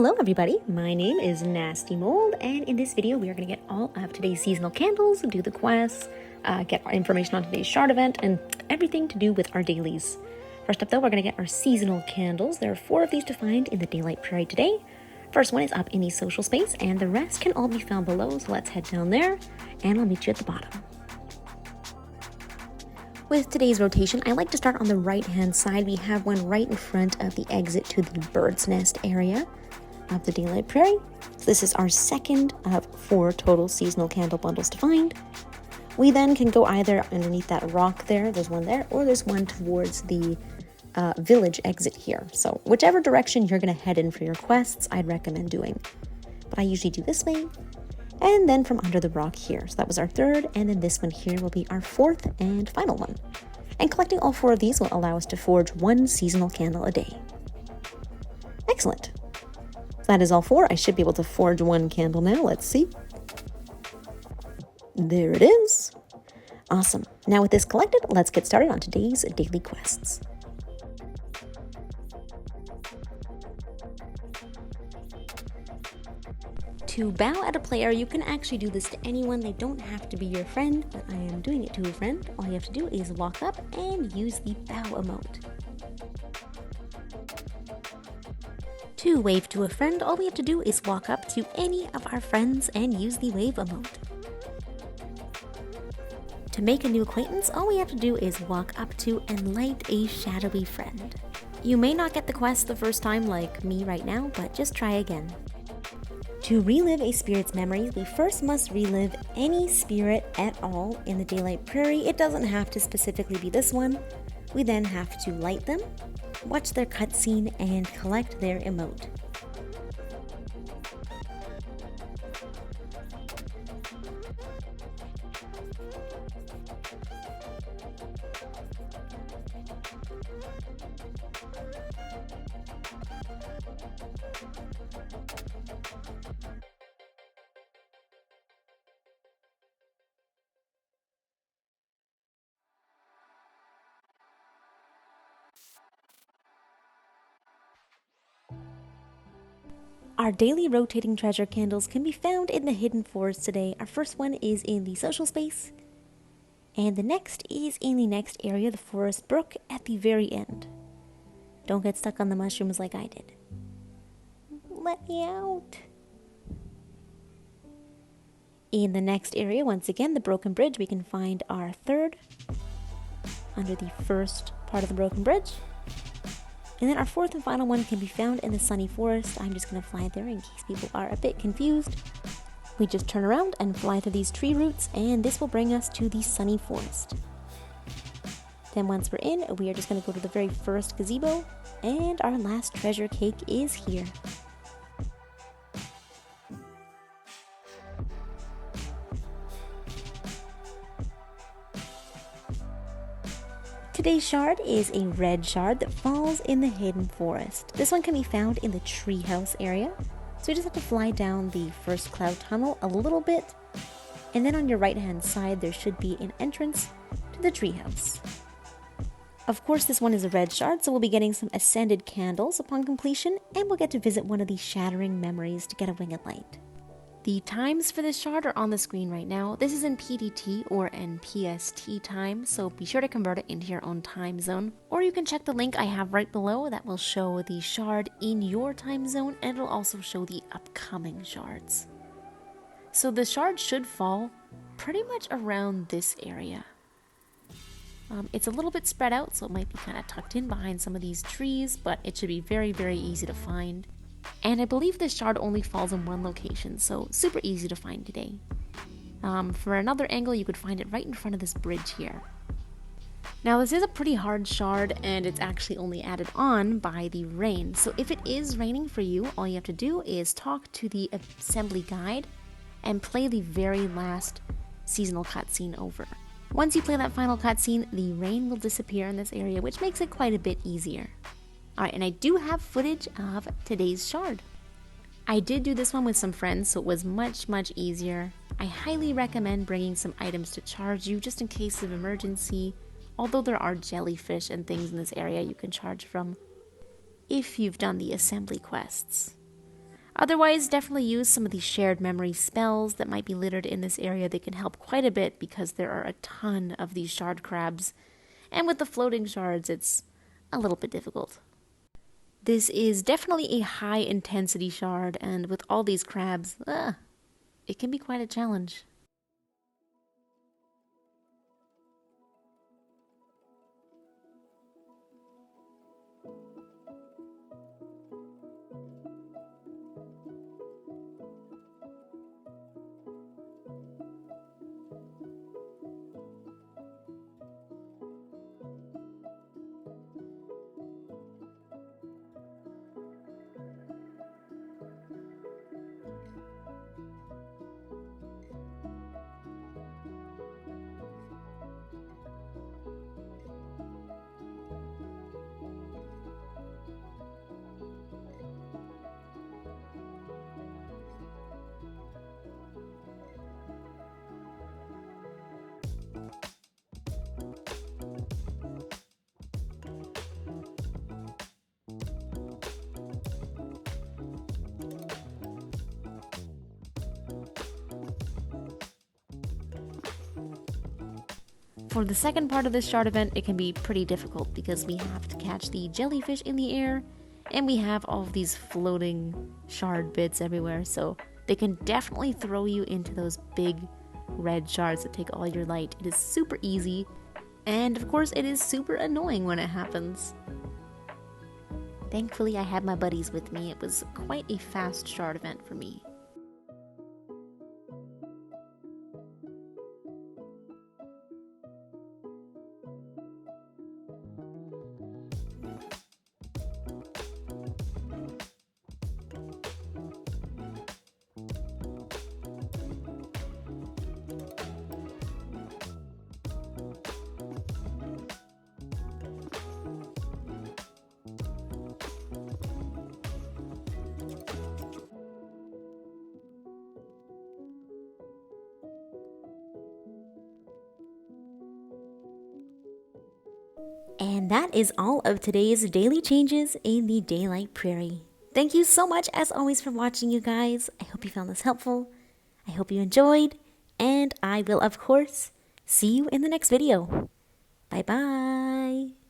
Hello everybody, my name is nastymold, and in this video we are going to get all of today's seasonal candles, do the quests, get our information on today's shard event, and everything to do with our dailies. First up though, we're going to get our seasonal candles. There are 4 of these to find in the Daylight Prairie today. First one is up in the social space, and the rest can all be found below, so let's head down there, and I'll meet you at the bottom. With today's rotation, I like to start on the right-hand side. We have one right in front of the exit to the bird's nest area of the Daylight Prairie. So this is our second of 4 total seasonal candle bundles to find. We then can go either underneath that rock there's one there, or there's one towards the village exit here. So whichever direction you're going to head in for your quests, I'd recommend doing. But I usually do this way, and then from under the rock here. So that was our third, and then this one here will be our 4th and final one. And collecting all 4 of these will allow us to forge 1 seasonal candle a day. Excellent. So that is all 4. I should be able to forge 1 candle now. Let's see. There it is. Awesome. Now with this collected, let's get started on today's daily quests. To bow at a player, you can actually do this to anyone. They don't have to be your friend, but I am doing it to a friend. All you have to do is walk up and use the bow emote. To wave to a friend, all we have to do is walk up to any of our friends and use the wave emote. To make a new acquaintance, all we have to do is walk up to and light a shadowy friend. You may not get the quest the first time like me right now, but just try again. To relive a spirit's memories, we first must relive any spirit at all in the Daylight Prairie. It doesn't have to specifically be this one. We then have to light them, watch their cutscene, and collect their emote. Our daily rotating treasure candles can be found in the hidden forest today. Our first one is in the social space, and the next is in the next area, the forest brook at the very end. Don't get stuck on the mushrooms like I did. Let me out. In the next area, once again, the broken bridge, we can find our third under the first part of the broken bridge. And then our 4th and final one can be found in the sunny forest. I'm just going to fly there in case people are a bit confused. We just turn around and fly through these tree roots, and this will bring us to the sunny forest. Then once we're in, we are just going to go to the very first gazebo, and our last treasure cake is here. Today's shard is a red shard that falls in the hidden forest. This one can be found in the treehouse area. So you just have to fly down the first cloud tunnel a little bit, and then on your right hand side there should be an entrance to the treehouse. Of course, this one is a red shard, so we'll be getting some ascended candles upon completion, and we'll get to visit one of these shattering memories to get a winged light. The times for this shard are on the screen right now. This is in PDT or in PST time, so be sure to convert it into your own time zone. Or you can check the link I have right below that will show the shard in your time zone, and it'll also show the upcoming shards. So the shard should fall pretty much around this area. It's a little bit spread out, so it might be kind of tucked in behind some of these trees, but it should be very, very easy to find. And I believe this shard only falls in one location, so super easy to find today. For another angle, you could find it right in front of this bridge here. Now this is a pretty hard shard, and it's actually only added on by the rain. So if it is raining for you, all you have to do is talk to the assembly guide and play the very last seasonal cutscene over. Once you play that final cutscene, the rain will disappear in this area, which makes it quite a bit easier. Alright, and I do have footage of today's shard. I did do this one with some friends, so it was much easier. I highly recommend bringing some items to charge you just in case of emergency, although there are jellyfish and things in this area you can charge from if you've done the assembly quests. Otherwise, definitely use some of these shared memory spells that might be littered in this area. They can help quite a bit because there are a ton of these shard crabs. And with the floating shards, it's a little bit difficult. This is definitely a high intensity shard, and with all these crabs, it can be quite a challenge. For the second part of this shard event, it can be pretty difficult because we have to catch the jellyfish in the air, and we have all of these floating shard bits everywhere, so they can definitely throw you into those big red shards that take all your light. It is super easy, and of course it is super annoying when it happens. Thankfully I had my buddies with me. It was quite a fast shard event for me. And that is all of today's daily changes in the Daylight Prairie. Thank you so much as always for watching, you guys. I hope you found this helpful. I hope you enjoyed, and I will of course see you in the next video. Bye bye.